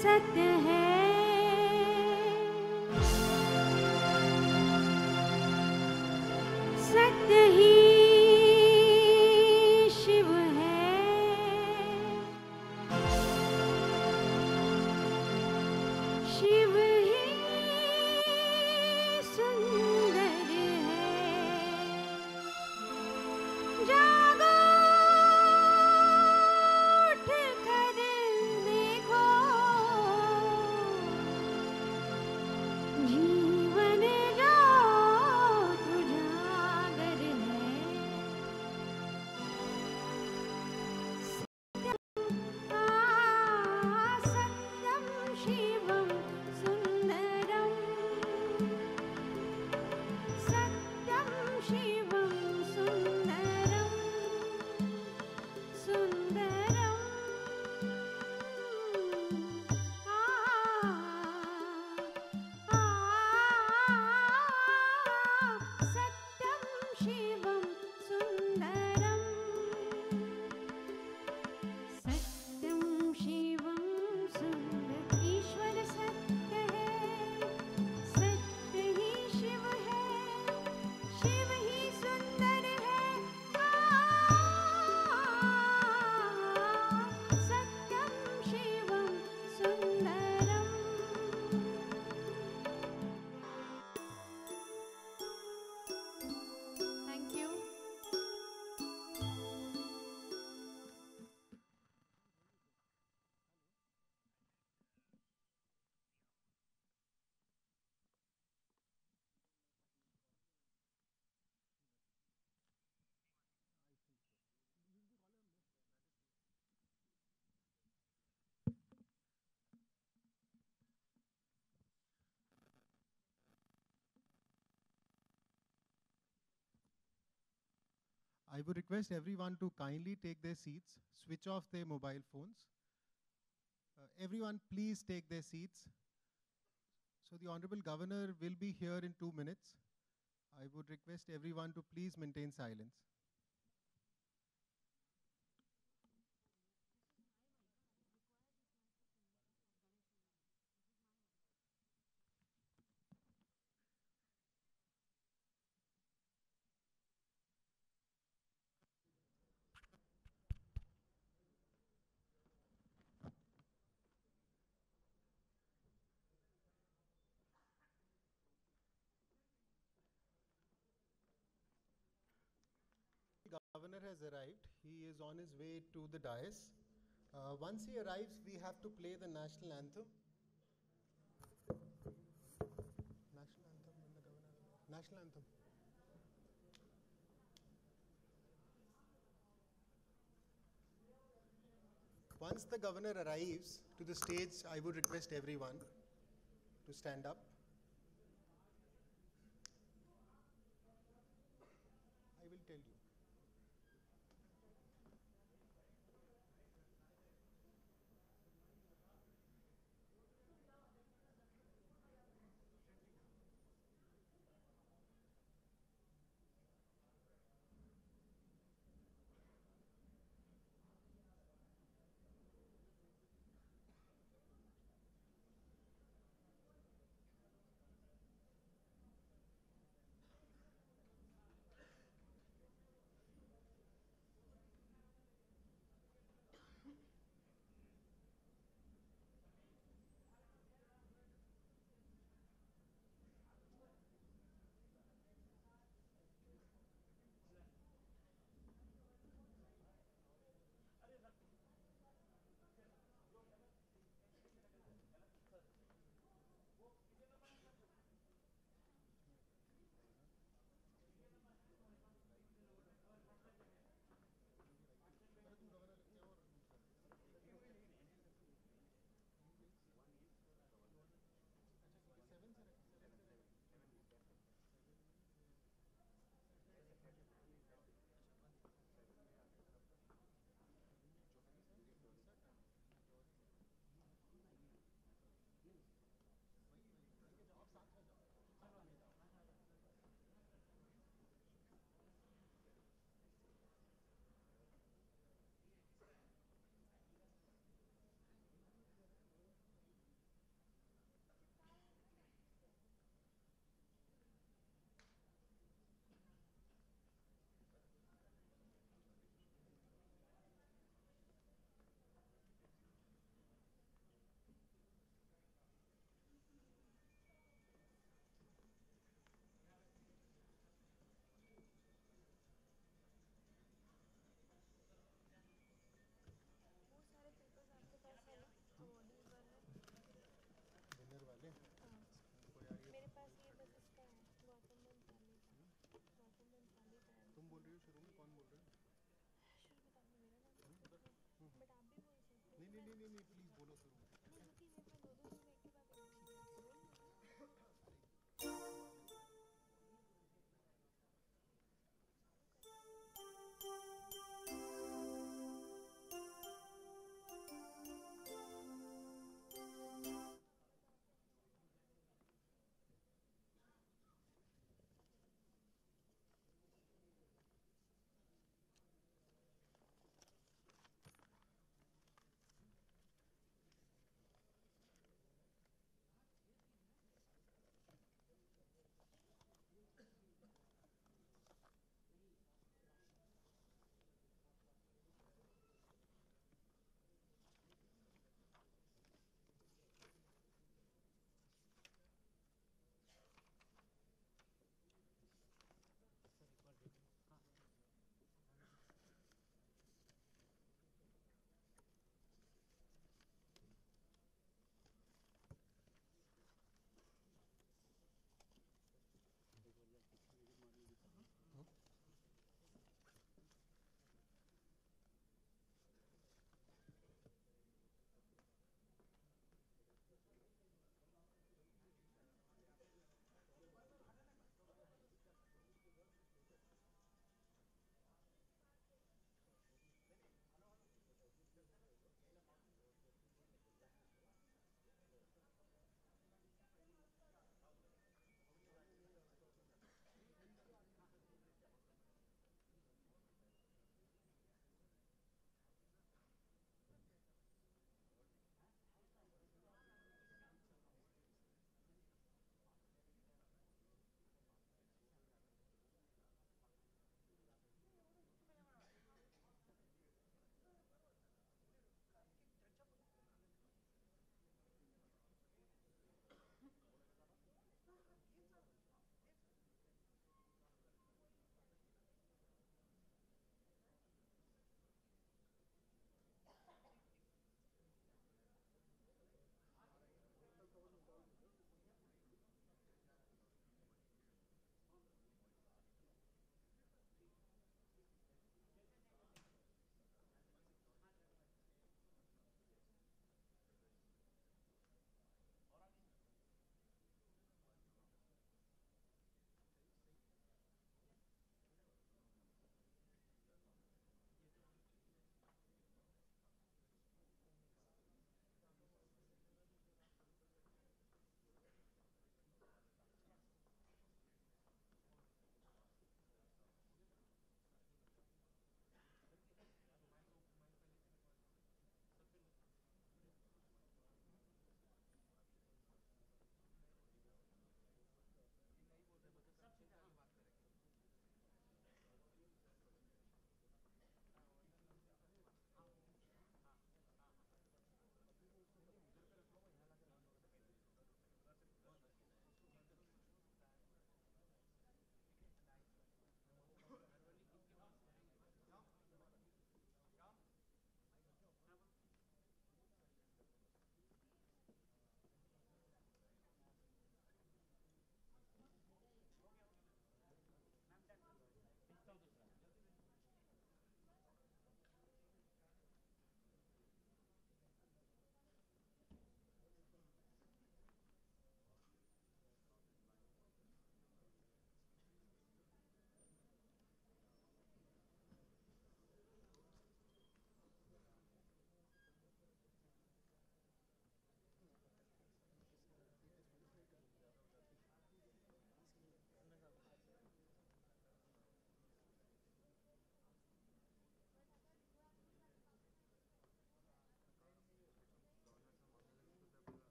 सत्य है, सत्य ही शिव है, शिव ही सुंदर है। जागो उठ कर देखो, जीवन ज्योत उजागर है। सत्यम शिवम सुंदरम, सत्यम शिवम सुंदरम, सुंदरम सत्यम शिवम सुंदरम, सत्यम शिवम सुंदर। ईश्वर सत्य है, सत्य ही शिव है, शिव ही सुंदर है। सत्यम शिवम सुंदरम। Thank you. I would request everyone to kindly take their seats, switch off their mobile phones. Everyone, please take their seats. So the Honorable Governor will be here in 2 minutes. I would request everyone to please maintain silence. The Governor has arrived. He is on his way to the dais. Once he arrives, we have to play the national anthem. National anthem when the Governor arrives. National anthem. Once the Governor arrives to the stage, I would request everyone to stand up. I will tell you. शुरू में कौन बोल रहे हैं? नहीं, please बोलो शुरू में।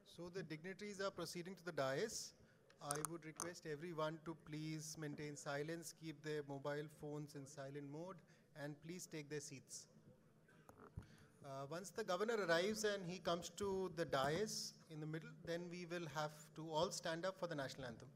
So the dignitaries are proceeding to the dais. I would request everyone to please maintain silence, keep their mobile phones in silent mode, and please take their seats. Once the governor arrives and he comes to the dais in the middle, then we will have to all stand up for the national anthem.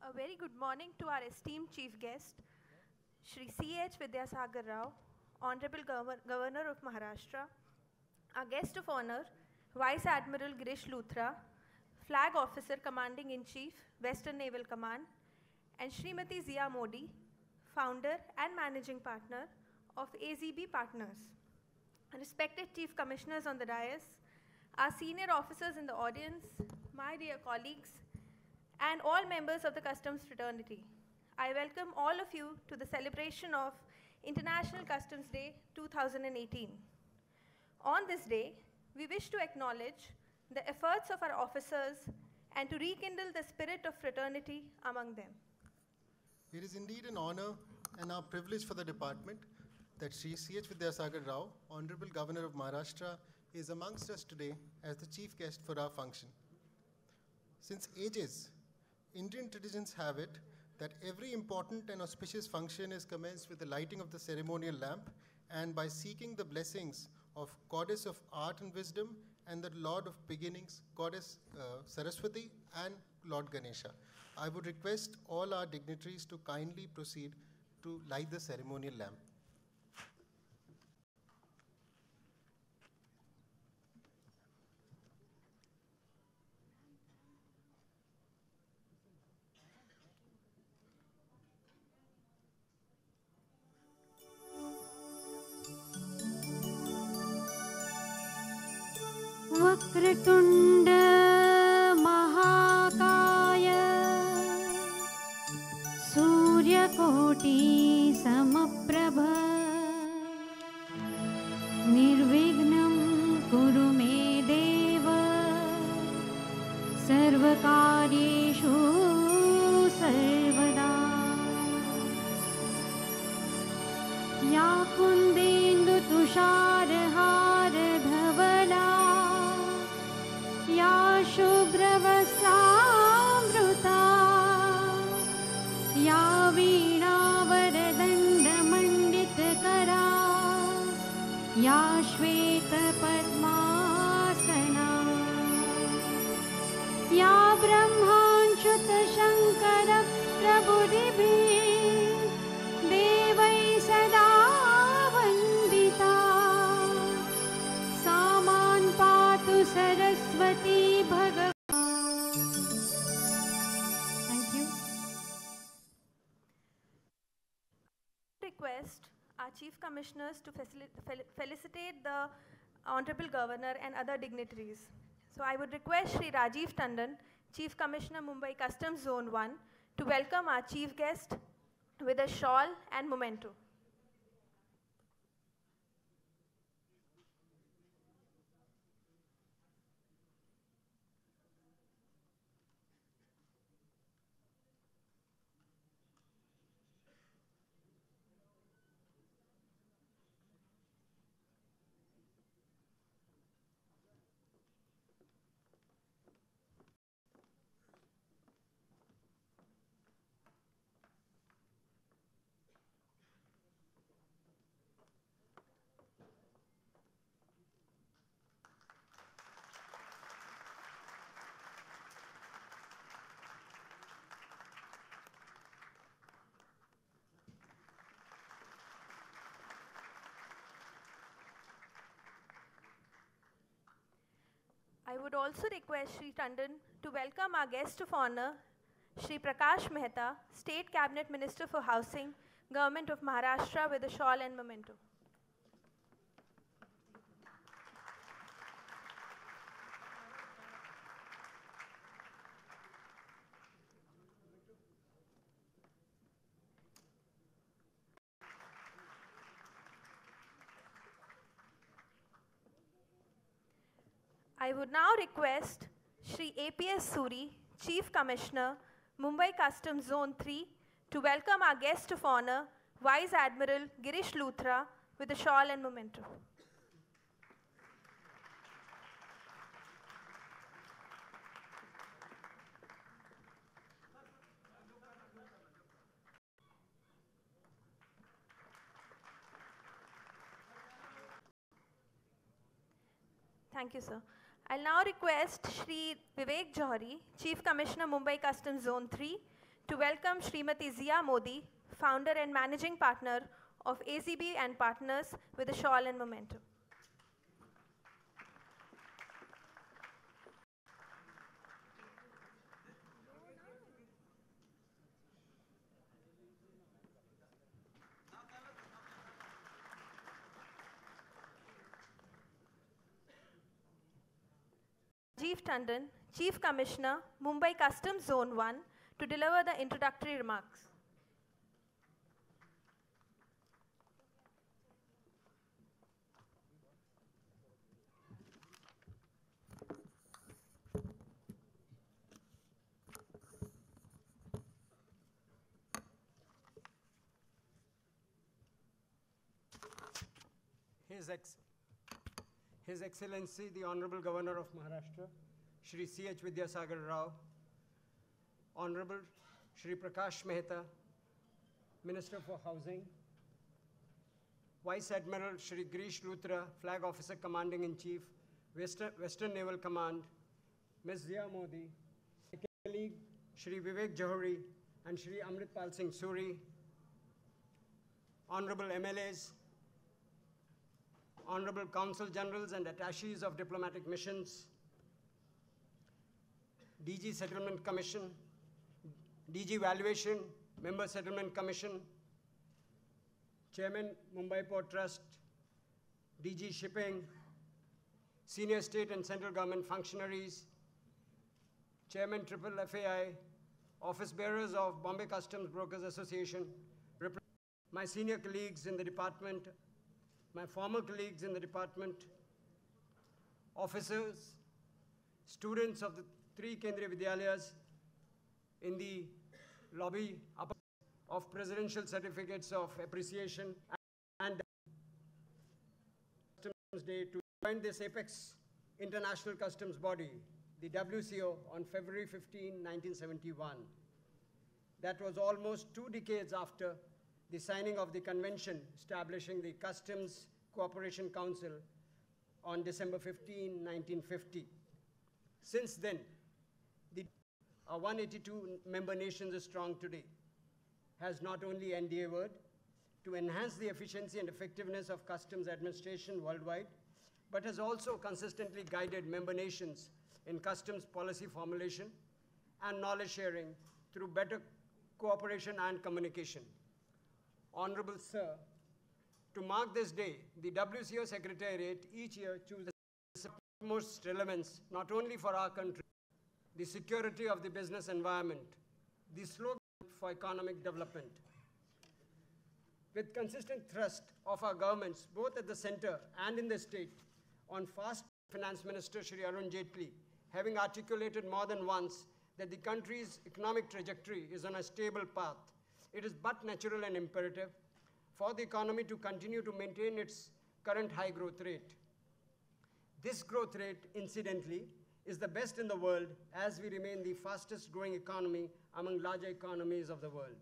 A very good morning to our esteemed chief guest, Shri C.H. Vidyasagar Rao, Honorable Governor of Maharashtra, our guest of honor, Vice Admiral Girish Luthra, Flag Officer Commanding-in-Chief, Western Naval Command, and Srimati Zia Modi, Founder and Managing Partner of AZB Partners. Respected Chief Commissioners on the dais, our senior officers in the audience, my dear colleagues, and all members of the Customs fraternity. I welcome all of you to the celebration of International Customs Day 2018. On this day, we wish to acknowledge the efforts of our officers and to rekindle the spirit of fraternity among them. It is indeed an honor and our privilege for the department that Shri C.H. Vidyasagar Rao, Honorable Governor of Maharashtra, is amongst us today as the chief guest for our function. Since ages, Indian traditions have it that every important and auspicious function is commenced with the lighting of the ceremonial lamp and by seeking the blessings of Goddess of Art and Wisdom and the Lord of Beginnings, Goddess Saraswati and Lord Ganesha. I would request all our dignitaries to kindly proceed to light the ceremonial lamp. वक्रतुण्ड महाकाय सूर्यकोटि समप्रभ निर्विघ्नं कुरु मे देव सर्वकार्येषु सर्वदा या कुन्देन्दु तुषारहार धवला या शुभ्रवस्त्रामृता या वीणावरदण्डमण्डितकरा या श्वेतपद्मासना या ब्रह्मांशुतशङ्करप्रभुरिभिः देवैः सदा वन्दिता सा मां पातु Saraswati Bhagwati. Thank you. Request our Chief Commissioners to felicitate the Honorable Governor and other dignitaries. So I would request Shri Rajiv Tandon, Chief Commissioner Mumbai Customs Zone 1, to welcome our chief guest with a shawl and memento. I would also request Shri Tandon to welcome our guest of honor, Shri Prakash Mehta, State Cabinet Minister for Housing, Government of Maharashtra, with a shawl and memento. I would now request Shri APS Suri, Chief Commissioner, Mumbai Customs Zone 3, to welcome our guest of honor, Vice Admiral Girish Luthra, with a shawl and memento. Thank you, sir. I'll now request Shri Vivek Johari, Chief Commissioner, Mumbai Customs Zone 3, to welcome Srimati Zia Modi, Founder and Managing Partner of ACB and Partners, with a shawl and memento. Rajiv Tandon, Chief Commissioner, Mumbai Customs Zone 1, to deliver the introductory remarks. His Excellency, the Honorable Governor of Maharashtra, Shri C.H. Vidyasagar Rao, Honorable Shri Prakash Mehta, Minister for Housing, Vice Admiral Shri Girish Luthra, Flag Officer Commanding in Chief, Western Naval Command, Ms. Zia Modi, my colleague Shri Vivek Johari and Shri Amritpal Singh Suri, Honorable MLAs, Honorable Consul Generals and Attaches of Diplomatic Missions, DG Settlement Commission, DG Valuation, Member Settlement Commission, Chairman Mumbai Port Trust, DG Shipping, Senior State and Central Government Functionaries, Chairman Triple FAI, Office Bearers of Bombay Customs Brokers Association, my senior colleagues in the department, my former colleagues in the department, officers, students of the 3 Kendriya Vidyalayas in the lobby of Presidential Certificates of Appreciation and Customs Day to join this apex international customs body, the WCO, on February 15, 1971. That was almost 2 decades after the signing of the convention establishing the Customs Cooperation Council on December 15, 1950. Since then, our 182 member nations strong today has not only endeavored to enhance the efficiency and effectiveness of customs administration worldwide, but has also consistently guided member nations in customs policy formulation and knowledge sharing through better cooperation and communication. Honorable Sir, to mark this day, the WCO Secretariat each year chooses the utmost relevance not only for our country, the security of the business environment, the slogan for economic development. With consistent thrust of our governments, both at the center and in the state, on fast Finance Minister Shri Arun Jaitley, having articulated more than once that the country's economic trajectory is on a stable path, it is but natural and imperative for the economy to continue to maintain its current high growth rate. This growth rate, incidentally, is the best in the world as we remain the fastest growing economy among larger economies of the world.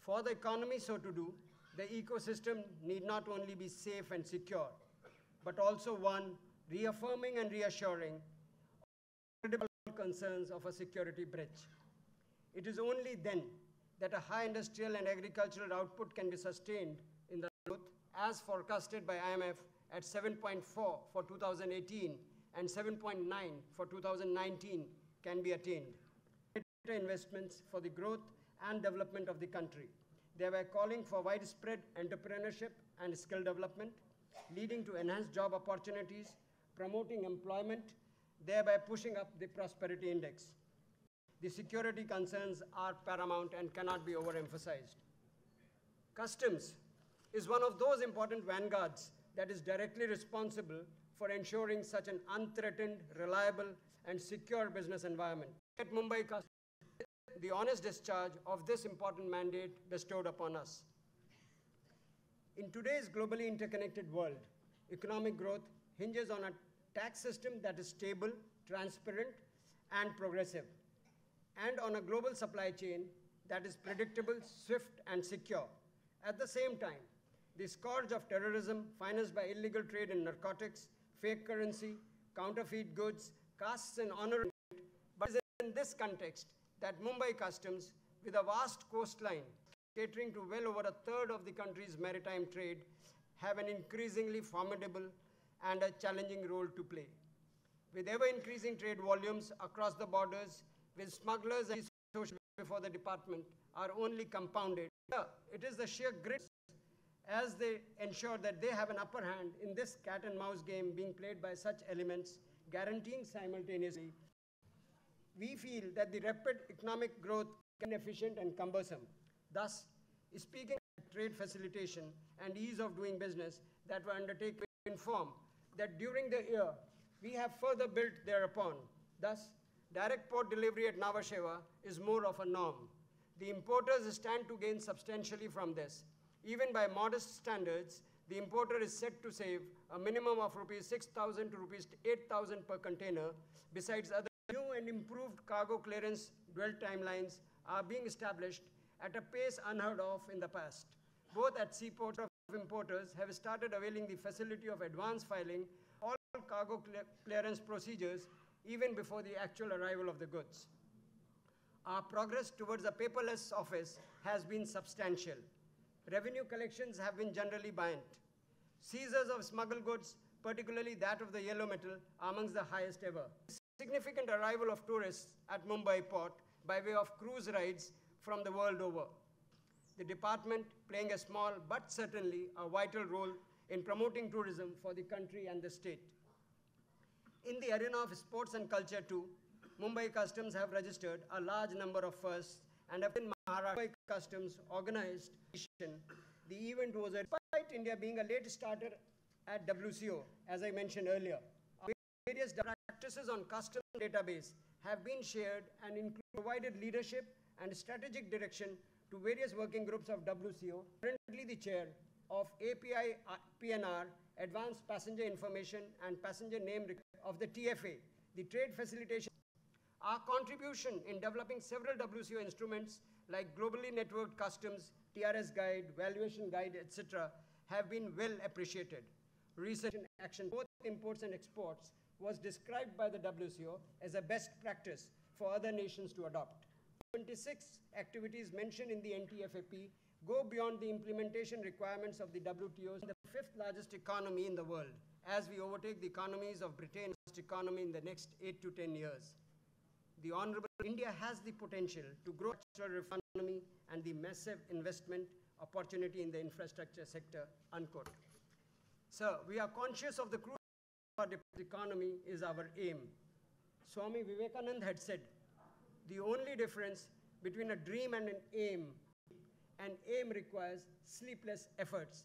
For the economy so to do, the ecosystem need not only be safe and secure, but also one reaffirming and reassuring credible concerns of a security breach. It is only then that a high industrial and agricultural output can be sustained in the growth as forecasted by IMF at 7.4 for 2018 and 7.9 for 2019 can be attained. Investments for the growth and development of the country. They were calling for widespread entrepreneurship and skill development, leading to enhanced job opportunities, promoting employment, thereby pushing up the prosperity index. The security concerns are paramount and cannot be overemphasized. Customs is one of those important vanguards that is directly responsible for ensuring such an unthreatened, reliable, and secure business environment. At Mumbai Customs, the honest discharge of this important mandate bestowed upon us. In today's globally interconnected world, economic growth hinges on a tax system that is stable, transparent, and progressive, and on a global supply chain that is predictable, swift, and secure. At the same time, the scourge of terrorism financed by illegal trade in narcotics, fake currency, counterfeit goods, casts an honor. But it is in this context that Mumbai Customs, with a vast coastline catering to well over a third of the country's maritime trade, have an increasingly formidable and a challenging role to play. With ever-increasing trade volumes across the borders, with smugglers and social before the department are only compounded. It is the sheer grit as they ensure that they have an upper hand in this cat and mouse game being played by such elements, guaranteeing simultaneously. We feel that the rapid economic growth can be inefficient and cumbersome. Thus, speaking of trade facilitation and ease of doing business that were undertaken to inform that during the year, we have further built thereupon. Thus, direct port delivery at Nhava Sheva is more of a norm. The importers stand to gain substantially from this. Even by modest standards, the importer is set to save a minimum of rupees 6,000 to rupees 8,000 per container. Besides, other new and improved cargo clearance dwell timelines are being established at a pace unheard of in the past. Both at seaports of importers have started availing the facility of advance filing all cargo clearance procedures even before the actual arrival of the goods. Our progress towards a paperless office has been substantial. Revenue collections have been generally buoyant. Seizures of smuggled goods, particularly that of the yellow metal, are amongst the highest ever. Significant arrival of tourists at Mumbai port by way of cruise rides from the world over. The department playing a small but certainly a vital role in promoting tourism for the country and the state. In the arena of sports and culture too, Mumbai Customs have registered a large number of firsts and have been Maharashtra Customs organized. The event was, despite India being a late starter at WCO, as I mentioned earlier, various practices on customs database have been shared and provided leadership and strategic direction to various working groups of WCO. Currently the chair of API PNR, Advanced Passenger Information and Passenger Name of the TFA, the Trade Facilitation. Our contribution in developing several WCO instruments like Globally Networked Customs, TRS Guide, Valuation Guide, etc. have been well appreciated. Research and action, both imports and exports, was described by the WCO as a best practice for other nations to adopt. 26 activities mentioned in the NTFAP go beyond the implementation requirements of the WTO, the fifth largest economy in the world, as we overtake the economies of Britain's economy in the next 8 to 10 years. The Honorable India has the potential to grow structural economy and the massive investment opportunity in the infrastructure sector, unquote. Sir, we are conscious of the crucial of our economy is our aim. Swami Vivekananda had said, the only difference between a dream and an aim requires sleepless efforts.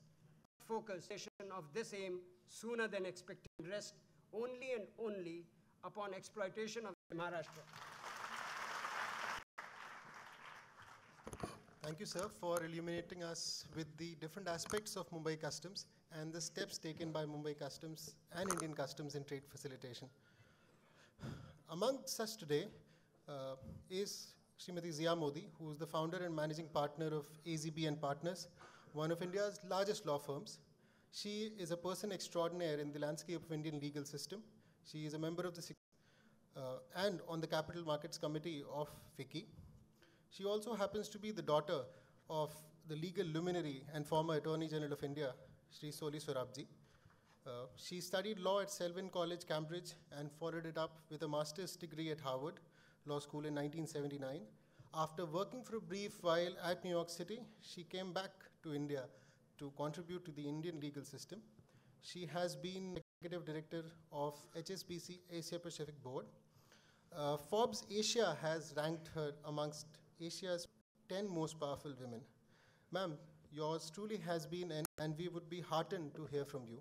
Focus of this aim sooner than expected, rest only and only upon exploitation of Maharashtra. Thank you, sir, for illuminating us with the different aspects of Mumbai Customs and the steps taken by Mumbai Customs and Indian Customs in trade facilitation. Among such today is Srimati Zia Modi, who is the founder and managing partner of AZB and Partners, one of India's largest law firms. She is a person extraordinaire in the landscape of Indian legal system. She is a member of the and on the Capital Markets Committee of FICCI. She also happens to be the daughter of the legal luminary and former Attorney General of India, Shri Soli Sorabji. She studied law at Selwyn College, Cambridge, and followed it up with a master's degree at Harvard Law School in 1979. After working for a brief while at New York City, she came back to India to contribute to the Indian legal system. She has been executive director of HSBC Asia Pacific Board. Forbes Asia has ranked her amongst Asia's 10 most powerful women. Ma'am, yours truly has been, and we would be heartened to hear from you.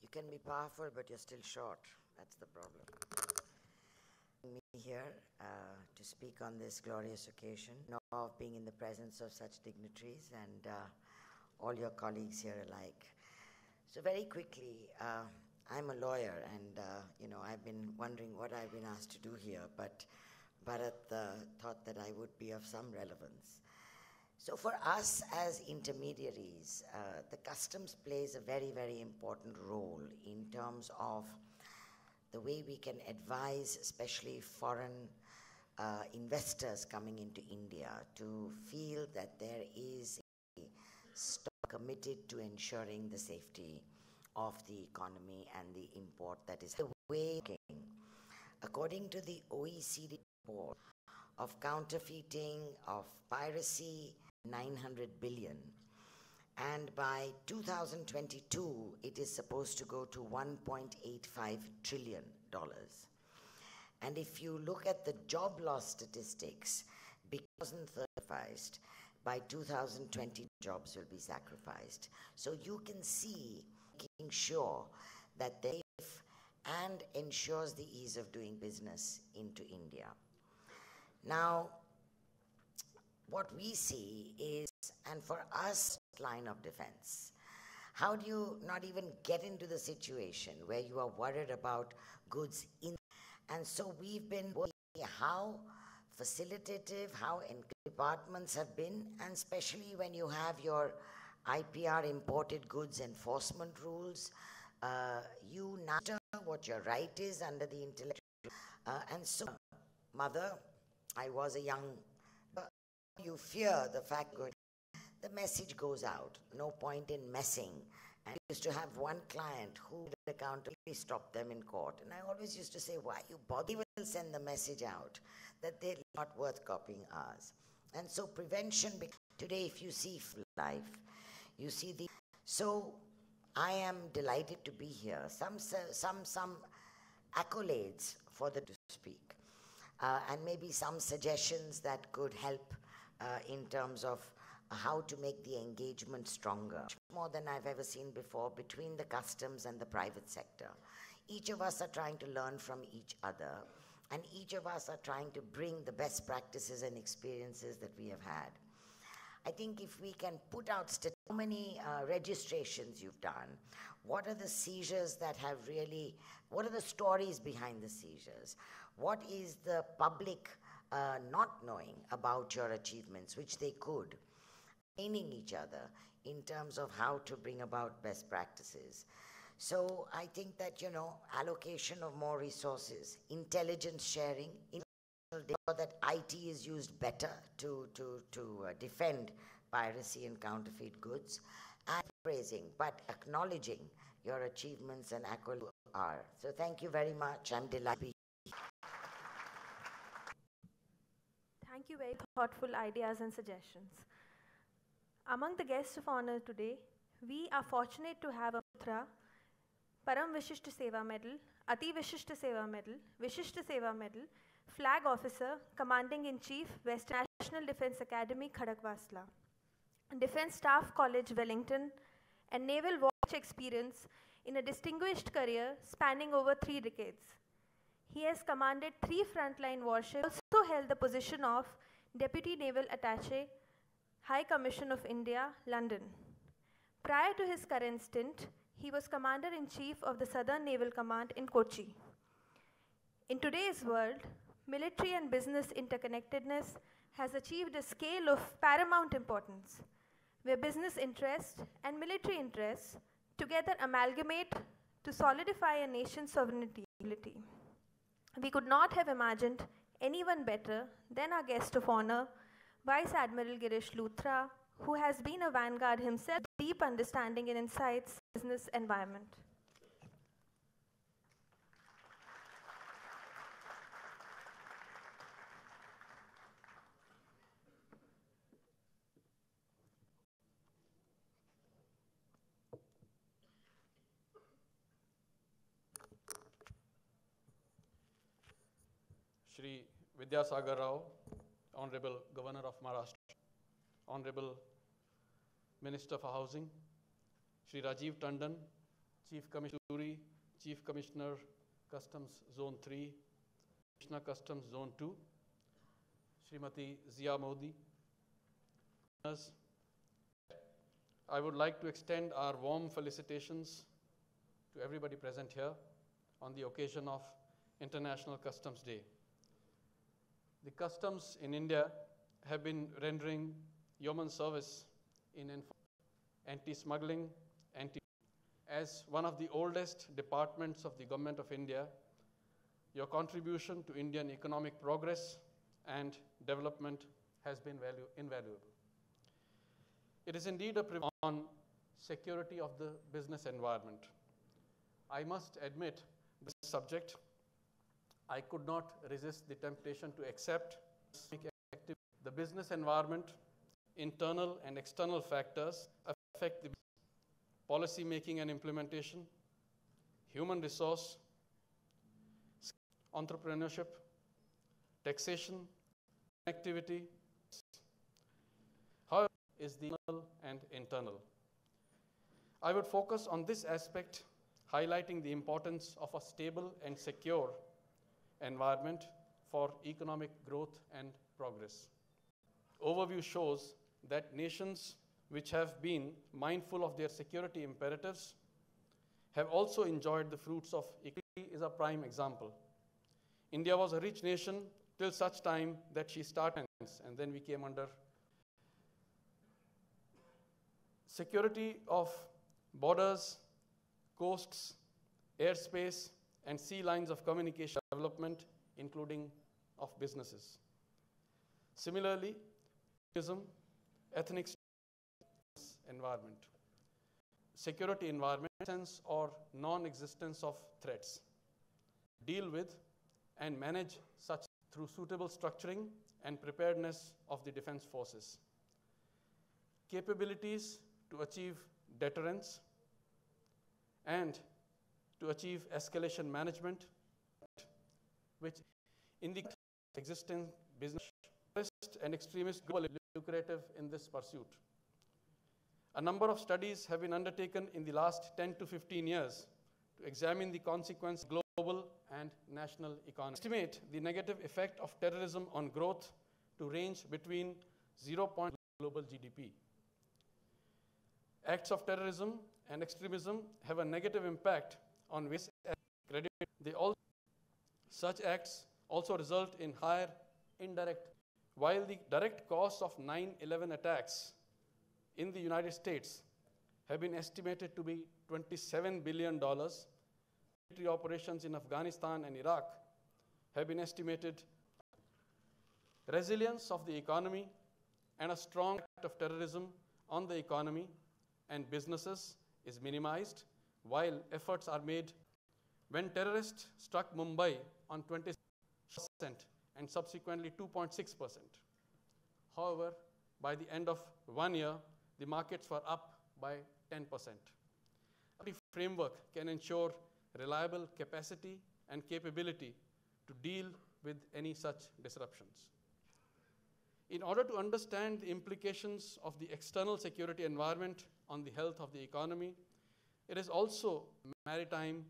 You can be powerful, but you're still short. That's the problem. Me here to speak on this glorious occasion, of being in the presence of such dignitaries and all your colleagues here alike. So very quickly, I'm a lawyer, and I've been wondering what I've been asked to do here, but Bharat thought that I would be of some relevance. So for us as intermediaries, the customs plays a very, very important role in terms of the way we can advise, especially foreign investors coming into India, to feel that there is a stock committed to ensuring the safety of the economy and the import that is the way. According to the OECD report of counterfeiting, of piracy, 900 billion. And by 2022, it is supposed to go to $1.85 trillion. And if you look at the job loss statistics, because sacrificed, by 2020, jobs will be sacrificed. So you can see, making sure that they and ensures the ease of doing business into India. Now, what we see is, and for us, line of defense. How do you not even get into the situation where you are worried about goods in? And so we've been working how facilitative, how departments have been, and especially when you have your IPR imported goods enforcement rules, you know what your right is under the intellectual. And so, mother, I was a young, you fear the fact that the message goes out, no point in messing. And I used to have one client who accountably stopped them in court. And I always used to say, why you bother? He will send the message out that they're not worth copying ours. And so prevention, today if you see life, you see the, so I am delighted to be here. Some accolades for the to speak. And maybe some suggestions that could help in terms of how to make the engagement stronger, more than I've ever seen before, between the customs and the private sector. Each of us are trying to learn from each other, and each of us are trying to bring the best practices and experiences that we have had. I think if we can put out how many registrations you've done, what are the seizures that have really, what are the stories behind the seizures? What is the public not knowing about your achievements, which they could? Training each other in terms of how to bring about best practices. So I think that, allocation of more resources, intelligence sharing, that IT is used better to defend piracy and counterfeit goods, and praising, but acknowledging your achievements and accolades are. So thank you very much. I'm delighted to be here. Thank you, very thoughtful ideas and suggestions. Among the guests of honor today, we are fortunate to have a Putra, Param Vishishta Seva Medal, Ati Vishishta Seva Medal, Vishishta Seva Medal, Flag Officer, Commanding-in-Chief, Western National Defence Academy, Khadakwasla, Defence Staff College, Wellington, and Naval Watch experience in a distinguished career spanning over 3 decades. He has commanded 3 frontline warships, also held the position of Deputy Naval Attaché, High Commission of India, London. Prior to his current stint, he was Commander-in-Chief of the Southern Naval Command in Kochi. In today's world, military and business interconnectedness has achieved a scale of paramount importance, where business interests and military interests together amalgamate to solidify a nation's sovereignty. We could not have imagined anyone better than our guest of honor, Vice Admiral Girish Luthra, who has been a vanguard himself with deep understanding and insights in the business environment. Shri Vidyasagar Rao, Honorable Governor of Maharashtra, Honorable Minister for Housing, Shri Rajiv Tandon, Chief Commissioner, Chief Commissioner, Customs Zone 3, Commissioner Customs Zone 2, Srimati Zia Modi. I would like to extend our warm felicitations to everybody present here on the occasion of International Customs Day. The customs in India have been rendering yeoman service in anti-smuggling, as one of the oldest departments of the Government of India. Your contribution to Indian economic progress and development has been invaluable. It is indeed a privilege on security of the business environment. I must admit, this subject, I could not resist the temptation to accept the business environment. Internal and external factors affect the policy making and implementation, human resource, entrepreneurship, taxation, connectivity. However, is the external and internal. I would focus on this aspect, highlighting the importance of a stable and secure environment for economic growth and progress. Overview shows that nations which have been mindful of their security imperatives have also enjoyed the fruits of equality is a prime example. India was a rich nation till such time that she started, and then we came under security of borders, coasts, airspace, and sea lines of communication development, including of businesses. Similarly, ethnic environment, security environment, sense or non-existence of threats, deal with and manage such through suitable structuring and preparedness of the defense forces. Capabilities to achieve deterrence and to achieve escalation management, which in the existing business and extremist global lucrative in this pursuit. A number of studies have been undertaken in the last 10 to 15 years to examine the consequence of global and national economy. Estimate the negative effect of terrorism on growth to range between 0. Global GDP. Acts of terrorism and extremism have a negative impact on which credit. Such acts also result in higher indirect. While the direct costs of 9/11 attacks in the United States have been estimated to be $27 billion, military operations in Afghanistan and Iraq have been estimated. Resilience of the economy and a strong impact of terrorism on the economy and businesses is minimized, while efforts are made. When terrorists struck Mumbai on 20% and subsequently 2.6%. However, by the end of 1 year, the markets were up by 10%. The framework can ensure reliable capacity and capability to deal with any such disruptions. In order to understand the implications of the external security environment on the health of the economy, it is also maritime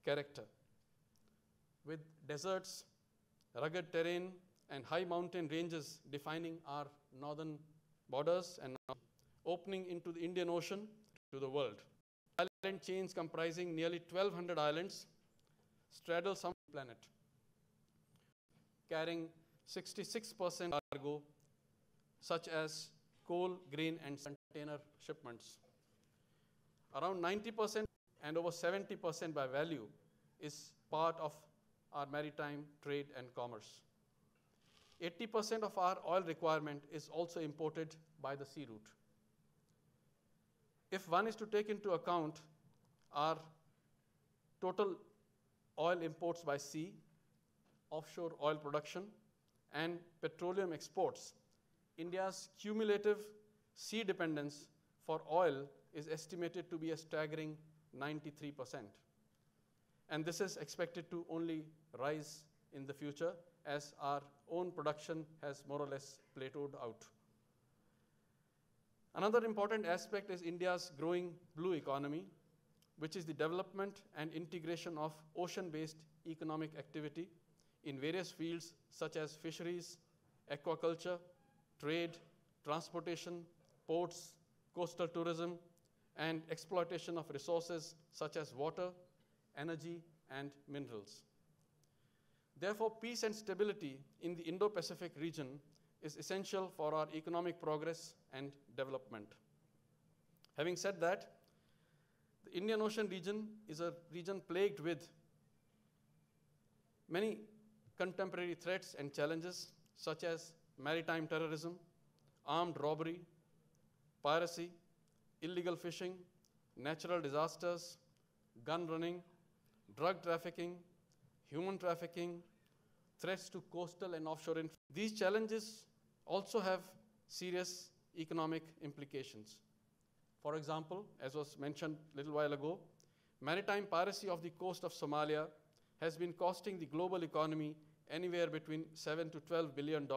character, with deserts, rugged terrain, and high mountain ranges defining our northern borders and opening into the Indian Ocean to the world. Island chains comprising nearly 1,200 islands straddle some planet, carrying 66% cargo, such as coal, grain, and container shipments. Around 90% and over 70% by value is part of our maritime trade and commerce. 80% of our oil requirement is also imported by the sea route. If one is to take into account our total oil imports by sea, offshore oil production, and petroleum exports, India's cumulative sea dependence for oil is estimated to be a staggering 93%. And this is expected to only rise in the future as our own production has more or less plateaued out. Another important aspect is India's growing blue economy, which is the development and integration of ocean-based economic activity in various fields such as fisheries, aquaculture, trade, transportation, ports, coastal tourism, and exploitation of resources such as water, energy, and minerals. Therefore, peace and stability in the Indo-Pacific region is essential for our economic progress and development. Having said that, the Indian Ocean region is a region plagued with many contemporary threats and challenges such as maritime terrorism, armed robbery, piracy, illegal fishing, natural disasters, gun running, drug trafficking, human trafficking, threats to coastal and offshore infrastructure. These challenges also have serious economic implications. For example, as was mentioned a little while ago, maritime piracy off the coast of Somalia has been costing the global economy anywhere between $7 to $12 billion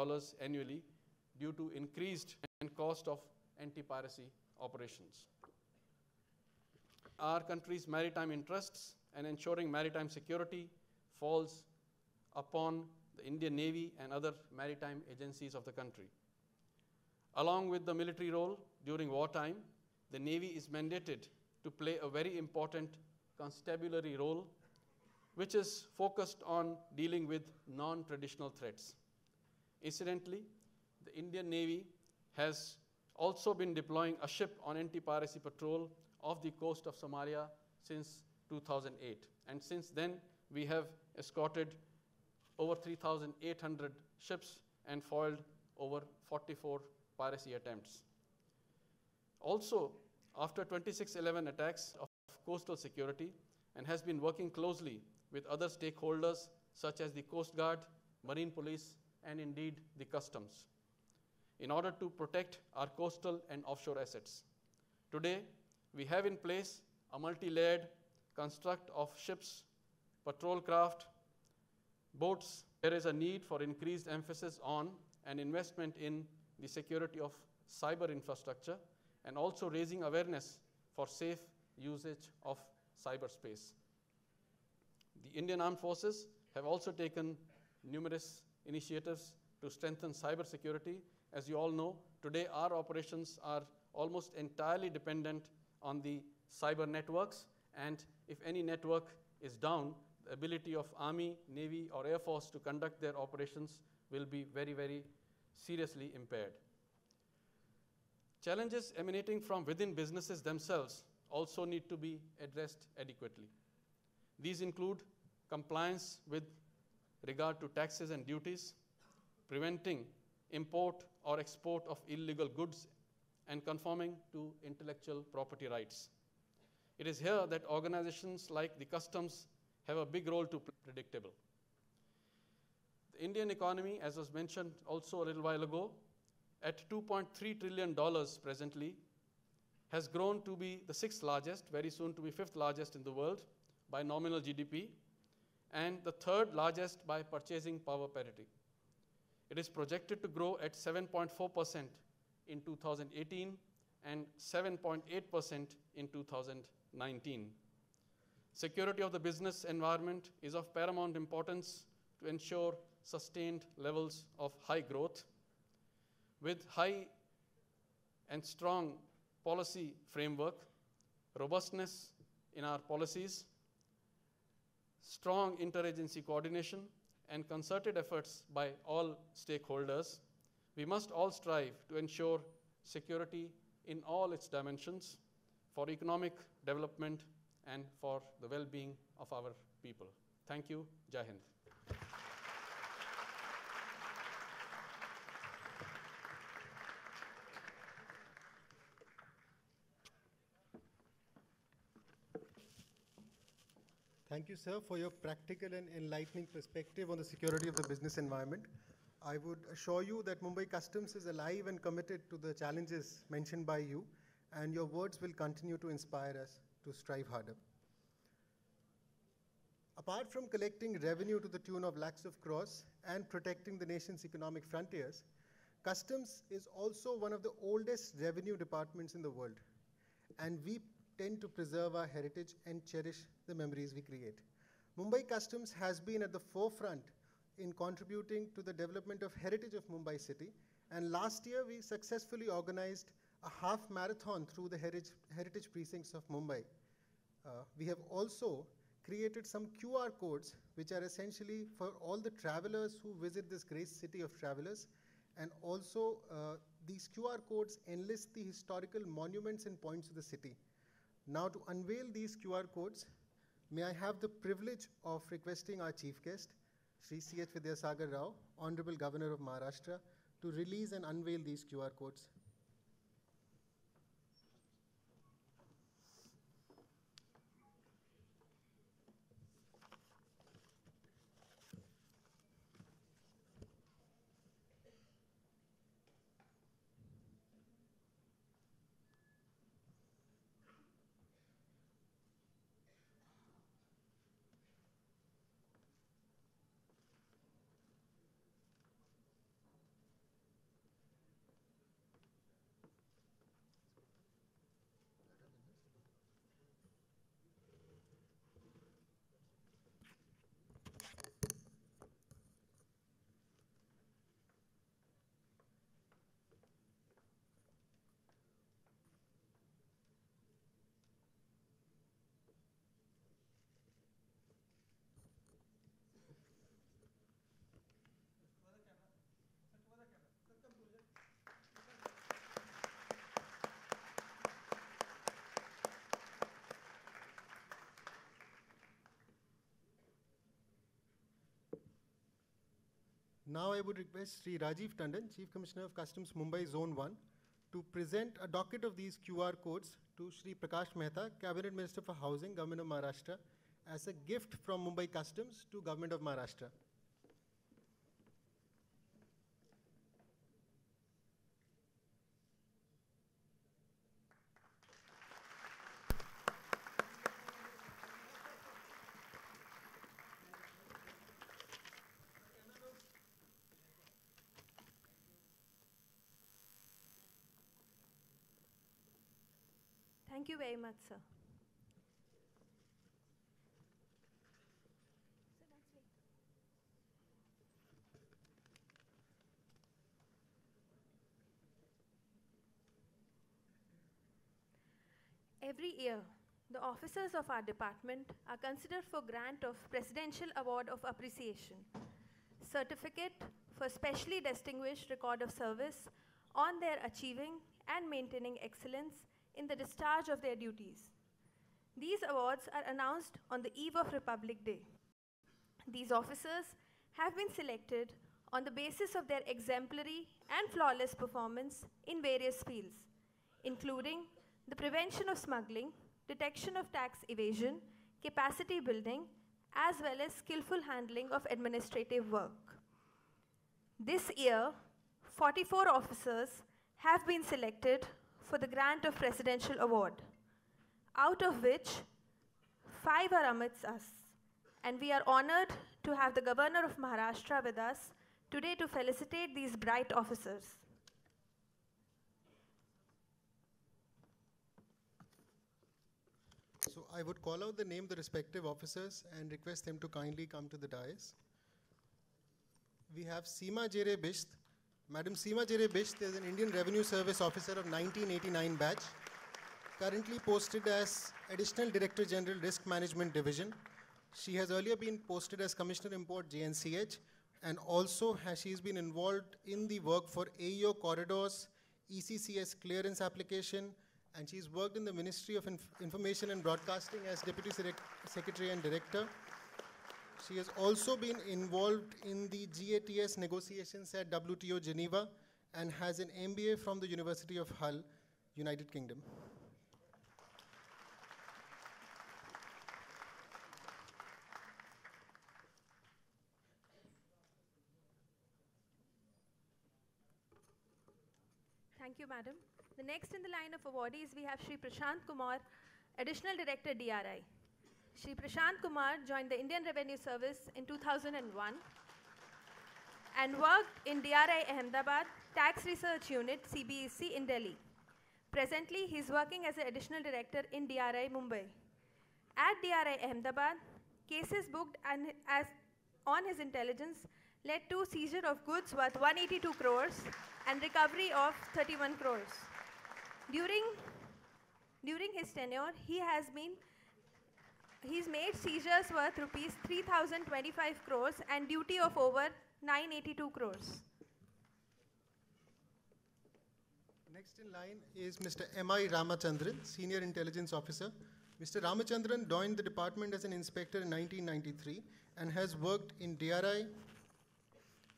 annually due to increased cost of anti-piracy operations. Our country's maritime interests and ensuring maritime security falls upon the Indian Navy and other maritime agencies of the country. Along with the military role during wartime, the Navy is mandated to play a very important constabulary role, which is focused on dealing with non-traditional threats. Incidentally, the Indian Navy has also been deploying a ship on anti-piracy patrol off the coast of Somalia since 2008. And since then, we have escorted over 3,800 ships and foiled over 44 piracy attempts. Also, after 26/11 attacks of coastal security, and has been working closely with other stakeholders such as the Coast Guard, Marine Police, and indeed the Customs, in order to protect our coastal and offshore assets. Today, we have in place a multi-layered construct of ships, patrol craft, boats. There is a need for increased emphasis on and investment in the security of cyber infrastructure and also raising awareness for safe usage of cyberspace. The Indian Armed Forces have also taken numerous initiatives to strengthen cybersecurity. As you all know, today our operations are almost entirely dependent on the cyber networks, and if any network is down, the ability of Army, Navy, or Air Force to conduct their operations will be very, very seriously impaired. Challenges emanating from within businesses themselves also need to be addressed adequately. These include compliance with regard to taxes and duties, preventing import or export of illegal goods, and conforming to intellectual property rights. It is here that organizations like the Customs have a big role to play. Predictable. The Indian economy, as was mentioned also a little while ago, at $2.3 trillion presently, has grown to be the 6th largest, very soon to be 5th largest in the world by nominal GDP, and the 3rd largest by purchasing power parity. It is projected to grow at 7.4% in 2018 and 7.8% in 2019. Security of the business environment is of paramount importance to ensure sustained levels of high growth. With high and strong policy framework, robustness in our policies, strong interagency coordination, and concerted efforts by all stakeholders, we must all strive to ensure security in all its dimensions for economic development and for the well-being of our people. Thank you. Jai Hind. Thank you, sir, for your practical and enlightening perspective on the security of the business environment. I would assure you that Mumbai Customs is alive and committed to the challenges mentioned by you, and your words will continue to inspire us to strive harder. Apart from collecting revenue to the tune of lakhs of crores and protecting the nation's economic frontiers, Customs is also one of the oldest revenue departments in the world, and we tend to preserve our heritage and cherish the memories we create. Mumbai Customs has been at the forefront in contributing to the development of heritage of Mumbai city, and last year we successfully organized a half marathon through the heritage precincts of Mumbai. We have also created some QR codes which are essentially for all the travelers who visit this great city of travelers, and also these QR codes enlist the historical monuments and points of the city. Now, to unveil these QR codes, may I have the privilege of requesting our chief guest, Shri C.H. Vidyasagar Rao, Honorable Governor of Maharashtra, to release and unveil these QR codes. Now I would request Sri Rajiv Tandon, Chief Commissioner of Customs Mumbai Zone 1, to present a docket of these QR codes to Sri Prakash Mehta, Cabinet Minister for Housing, Government of Maharashtra, as a gift from Mumbai Customs to Government of Maharashtra. Thank you very much, sir. Every year, the officers of our department are considered for grant of Presidential Award of Appreciation, Certificate for Specially Distinguished Record of Service on their achieving and maintaining excellence in the discharge of their duties. These awards are announced on the eve of Republic Day. These officers have been selected on the basis of their exemplary and flawless performance in various fields, including the prevention of smuggling, detection of tax evasion, capacity building, as well as skillful handling of administrative work. This year, 44 officers have been selected for the grant of Presidential Award, out of which 5 are amidst us, and we are honored to have the Governor of Maharashtra with us today to felicitate these bright officers. So I would call out the name of the respective officers and request them to kindly come to the dais. We have Seema Jere Bisht. Madam Seema Jere Bisht is an Indian Revenue Service officer of 1989 batch, currently posted as Additional Director General Risk Management Division. She has earlier been posted as Commissioner Import JNCH, and also she has been involved in the work for AEO corridors, ECCS clearance application, and she's worked in the Ministry of Information and Broadcasting as Deputy Secretary and Director. She has also been involved in the GATS negotiations at WTO Geneva and has an MBA from the University of Hull, United Kingdom. Thank you, madam. The next in the line of awardees, we have Shri Prashant Kumar, Additional Director, DRI. Shri Prashant Kumar joined the Indian Revenue Service in 2001 and worked in DRI Ahmedabad, Tax Research Unit, CBEC in Delhi. Presently, he is working as an Additional Director in DRI Mumbai. At DRI Ahmedabad, cases booked on his intelligence led to seizure of goods worth 182 crores and recovery of 31 crores. During his tenure, he's made seizures worth rupees 3,025 crores and duty of over 982 crores. Next in line is Mr. M.I. Ramachandran, Senior Intelligence Officer. Mr. Ramachandran joined the department as an inspector in 1993 and has worked in DRI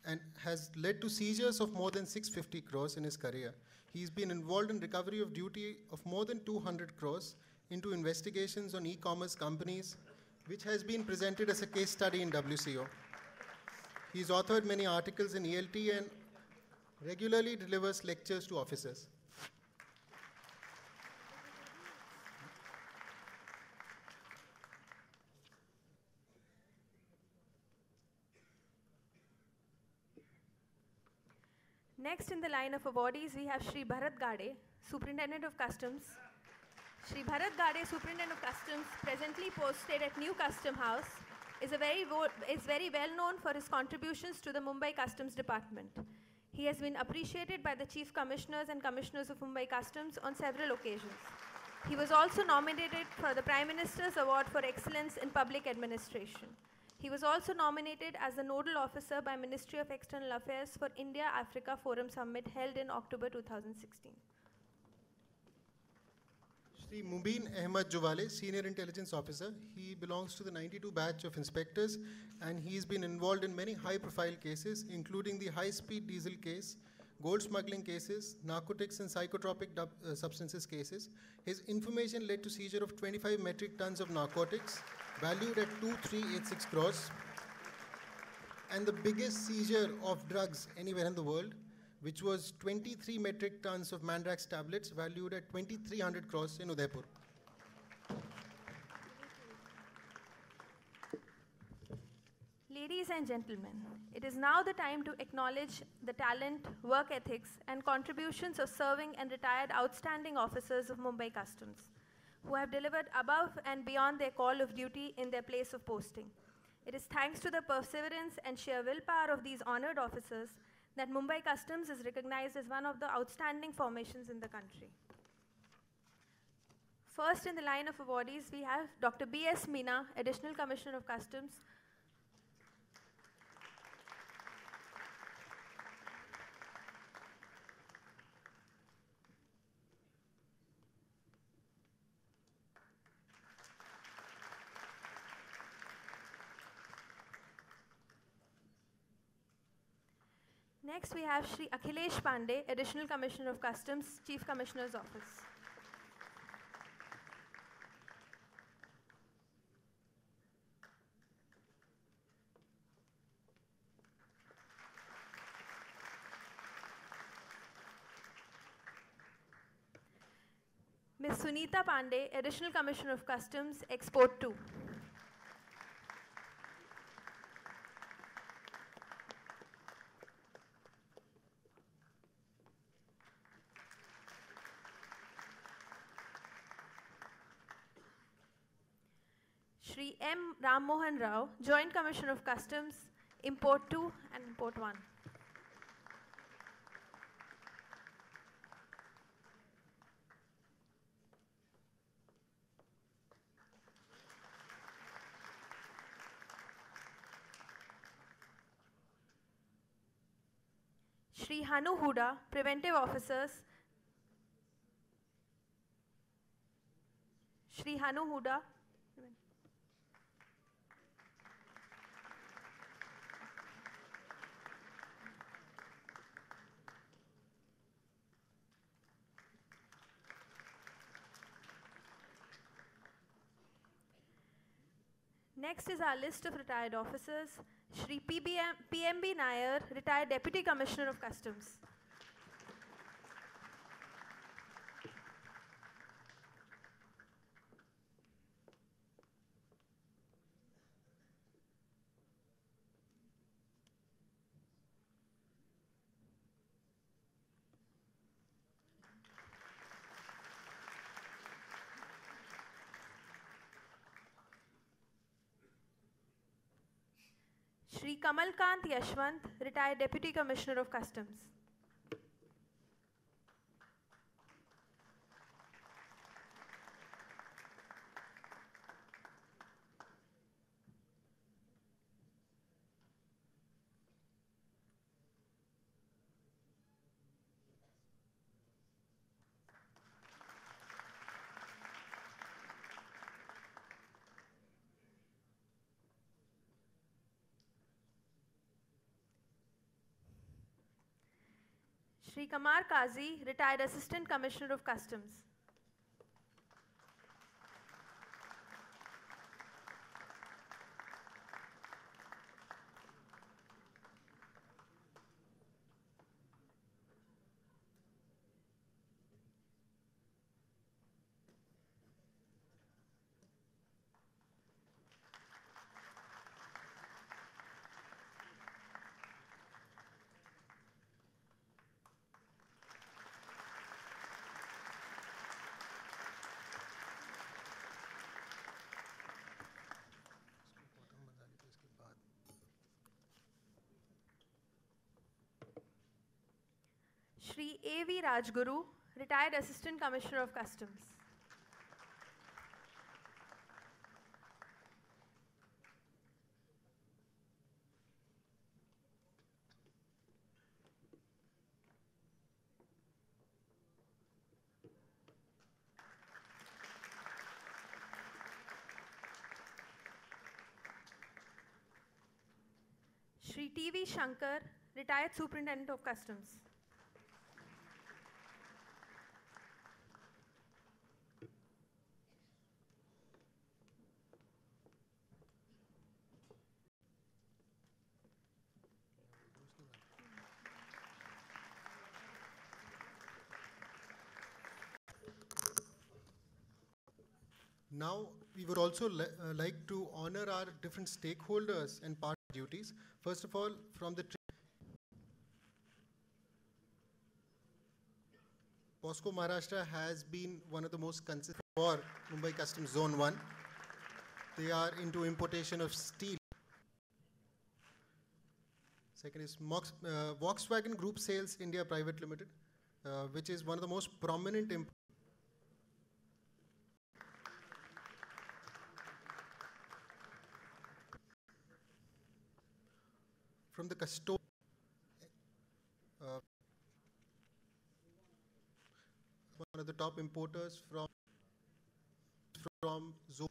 and has led to seizures of more than 650 crores in his career. He's been involved in recovery of duty of more than 200 crores into investigations on e-commerce companies, which has been presented as a case study in WCO. He's authored many articles in ELT and regularly delivers lectures to officers. Next in the line of awardees, we have Shri Bharat Gade, Superintendent of Customs. Shri Bharat Gade, Superintendent of Customs, presently posted at New Custom House, is very well known for his contributions to the Mumbai Customs Department. He has been appreciated by the Chief Commissioners and Commissioners of Mumbai Customs on several occasions. He was also nominated for the Prime Minister's Award for Excellence in Public Administration. He was also nominated as the Nodal Officer by Ministry of External Affairs for India-Africa Forum Summit held in October 2016. Shri Mubin Ahmed Juvale, Senior Intelligence Officer. He belongs to the 92 batch of inspectors and he's been involved in many high-profile cases, including the high-speed diesel case, gold smuggling cases, narcotics and psychotropic substances cases. His information led to seizure of 25 metric tons of narcotics, valued at 2,386 crores, and the biggest seizure of drugs anywhere in the world, which was 23 metric tons of Mandrax tablets, valued at 2,300 crores in Udaipur. Ladies and gentlemen, it is now the time to acknowledge the talent, work ethics, and contributions of serving and retired outstanding officers of Mumbai Customs, who have delivered above and beyond their call of duty in their place of posting. It is thanks to the perseverance and sheer willpower of these honored officers that Mumbai Customs is recognized as one of the outstanding formations in the country. First in the line of awardees, we have Dr. B.S. Meena, Additional Commissioner of Customs. Next, we have Shri Akhilesh Pandey, Additional Commissioner of Customs, Chief Commissioner's Office. Ms. Sunita Pandey, Additional Commissioner of Customs, Export 2. Shri M. Ram Mohan Rao, Joint Commissioner of Customs, Import 2 and Import 1. Shri Hanu Huda, Preventive Officers, Shri Hanu Huda. Next is our list of retired officers. Shri PMB Nair, retired Deputy Commissioner of Customs. Shri Kamal Kant Yashwant, retired Deputy Commissioner of Customs. Shri Kamar Kazi, retired Assistant Commissioner of Customs. Shri A.V. Rajguru, retired Assistant Commissioner of Customs. Shri T.V. Shankar, retired Superintendent of Customs. Now, we would also like to honor our different stakeholders and part duties. First of all, from the POSCO Maharashtra has been one of the most consistent for Mumbai Customs Zone 1. They are into importation of steel. Second is Volkswagen Group Sales India Private Limited, which is one of the most prominent from the custodian, one of the top importers from Zone.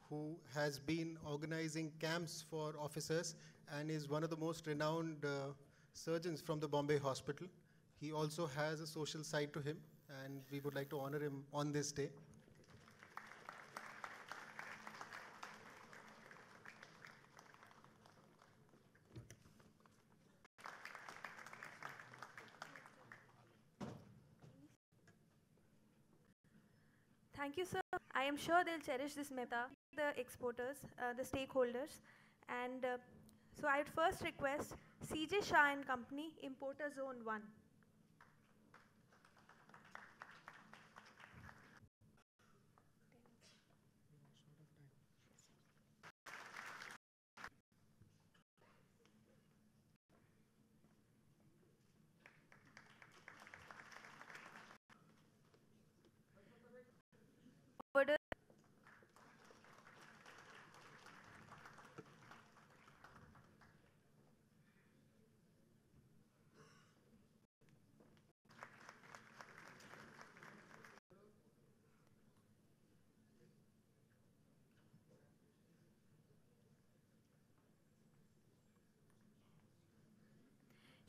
Who has been organizing camps for officers and is one of the most renowned surgeons from the Bombay hospital. He also has a social side to him, and we would like to honor him on this day. Thank you, sir. I am sure they'll cherish this meta, the exporters, the stakeholders. And so I would first request CJ Shah and Company, Importer Zone 1.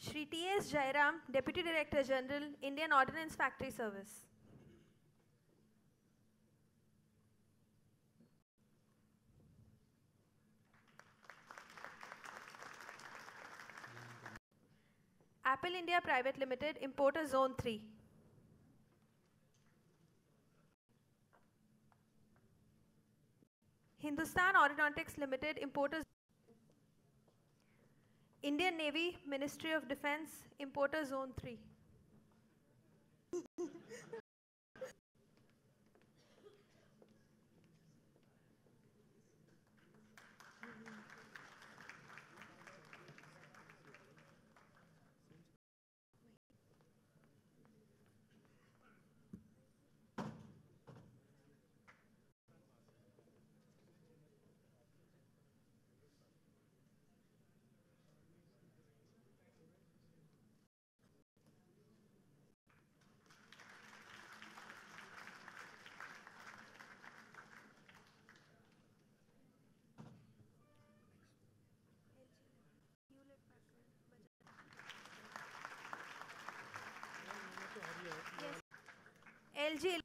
Shri T.S. Jairam, Deputy Director General, Indian Ordnance Factory Service. Apple India Private Limited, Importer Zone 3. Hindustan Aeronautics Limited, Importer. Indian Navy, Ministry of Defence, Importer Zone 3. LG.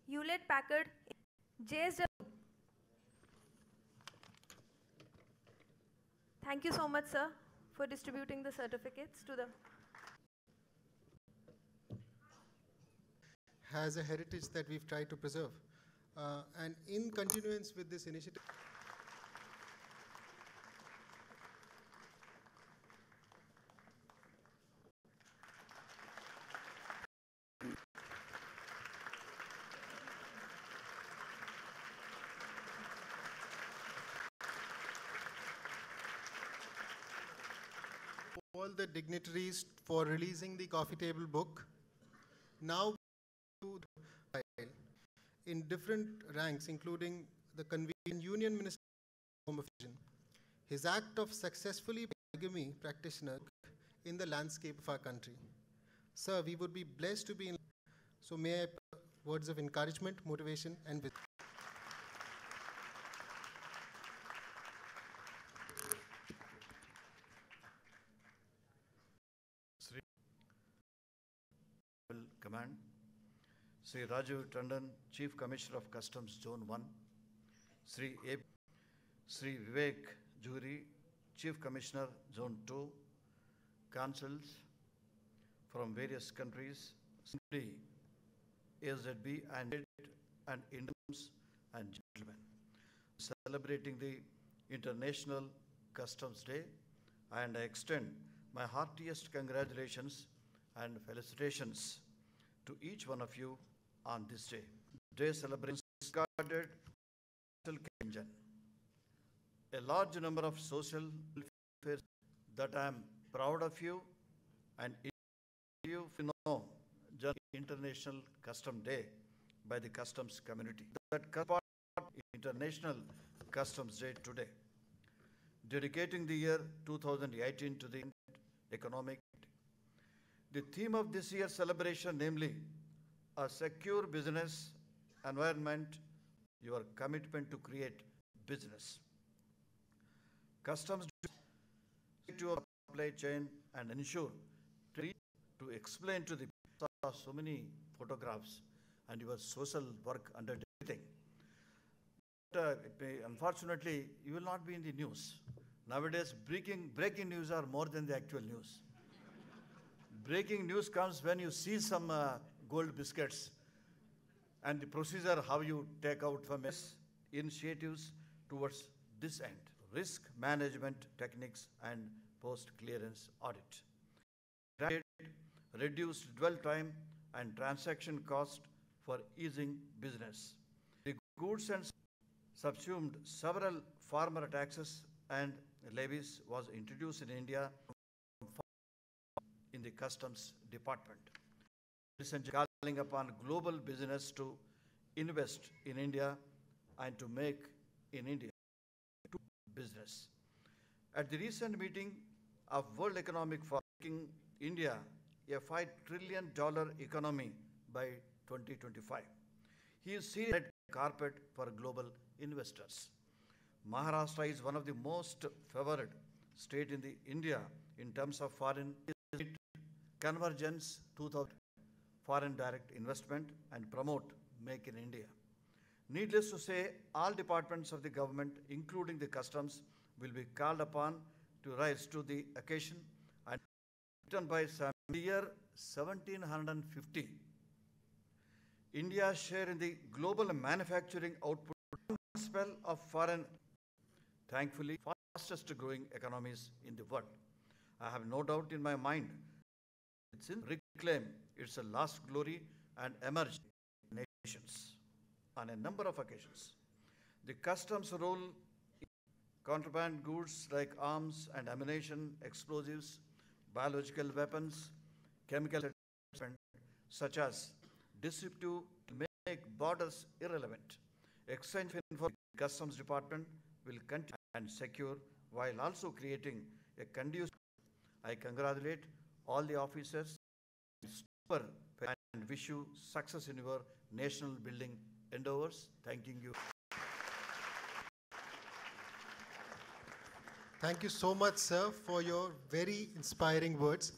Hewlett Packard. JSW. Thank you so much, sir, for distributing the certificates to the. Has a heritage that we've tried to preserve. And in continuance with this initiative, all the dignitaries for releasing the coffee table book. Now in different ranks, including the convenient Union Minister of Home Affairs, his act of successfully polygamy practitioner in the landscape of our country. Sir, we would be blessed to be in. So may I words of encouragement, motivation, and wisdom. Command, Sri Rajiv Tandon, Chief Commissioner of Customs Zone 1, Sri Vivek Juri, Chief Commissioner Zone 2, consuls from various countries, simply AZB and Indians and gentlemen, celebrating the International Customs Day, and I extend my heartiest congratulations and felicitations to each one of you on this day. Day celebrations guarded engine. A large number of social affairs that I am proud of you, and you know just International Customs Day by the customs community. That International Customs Day today, dedicating the year 2018 to the economic. The theme of this year's celebration, namely, a secure business environment, your commitment to create business. Customs to supply chain and ensure to explain to the so many photographs and your social work undertaking. Unfortunately, you will not be in the news. Nowadays, breaking news are more than the actual news. Breaking news comes when you see some gold biscuits and the procedure how you take out from initiatives towards this end. Risk management techniques and post-clearance audit. Reduced dwell time and transaction cost for easing business. The goods and subsumed several former taxes and levies was introduced in India in the customs department. Calling upon global business to invest in India and to make in India business. At the recent meeting of World Economic Forum, making India a $5 trillion economy by 2025. He is seen red carpet for global investors. Maharashtra is one of the most favored state in the India in terms of foreign convergence 2000 foreign direct investment and promote Make in India. Needless to say, all departments of the government, including the customs, will be called upon to rise to the occasion and written by some year 1750. India's share in the global manufacturing output spell of foreign, thankfully, fastest growing economies in the world. I have no doubt in my mind it's in reclaim its lost glory and emerge nations on a number of occasions. The customs role in contraband goods like arms and ammunition, explosives, biological weapons, chemical such as deceptive make borders irrelevant. Exchange of information customs department will continue and secure while also creating a conducive. I congratulate all the officers and wish you success in your national building endeavors. Thanking you. Thank you so much, sir, for your very inspiring words.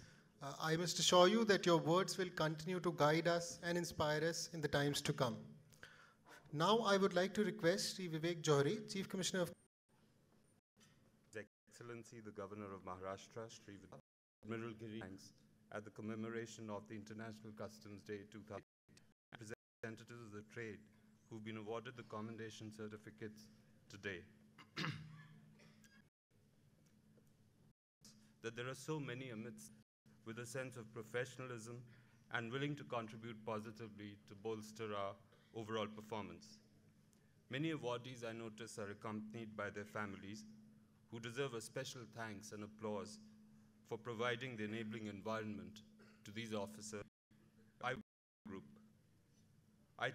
I must assure you that your words will continue to guide us and inspire us in the times to come. Now, I would like to request Sri Vivek Johri, Chief Commissioner of His Excellency, the Governor of Maharashtra, Sri Admiral Giri, at the commemoration of the International Customs Day 2000, representatives of the trade who've been awarded the commendation certificates today. That there are so many amidst with a sense of professionalism and willing to contribute positively to bolster our overall performance. Many awardees I notice are accompanied by their families who deserve a special thanks and applause for providing the enabling environment to these officers. I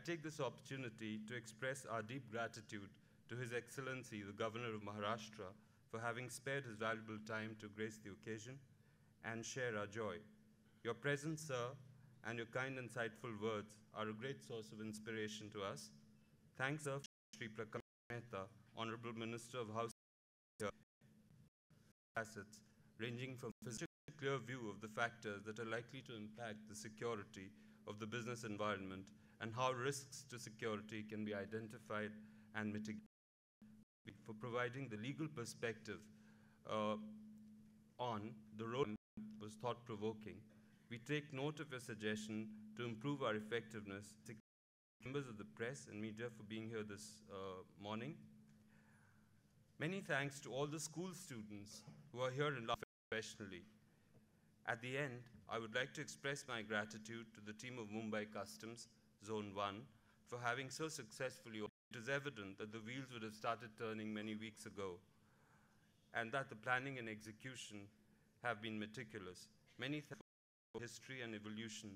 take this opportunity to express our deep gratitude to His Excellency, the Governor of Maharashtra, for having spared his valuable time to grace the occasion and share our joy. Your presence, sir, and your kind, insightful words are a great source of inspiration to us. Thanks, sir, Shri Prakash Mehta, Honorable Minister of Housing, assets ranging from physical clear view of the factors that are likely to impact the security of the business environment and how risks to security can be identified and mitigated. For providing the legal perspective on the role was thought-provoking. We take note of your suggestion to improve our effectiveness. Members of the press and media for being here this morning. Many thanks to all the school students who are here and professionally. At the end, I would like to express my gratitude to the team of Mumbai Customs, Zone 1, for having so successfully. It is evident that the wheels would have started turning many weeks ago, and that the planning and execution have been meticulous. Many thanks for history and evolution.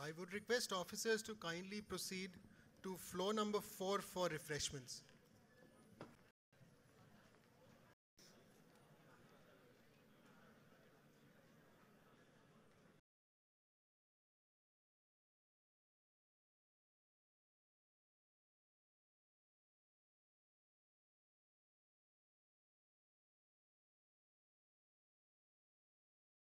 I would request officers to kindly proceed to floor number 4 for refreshments.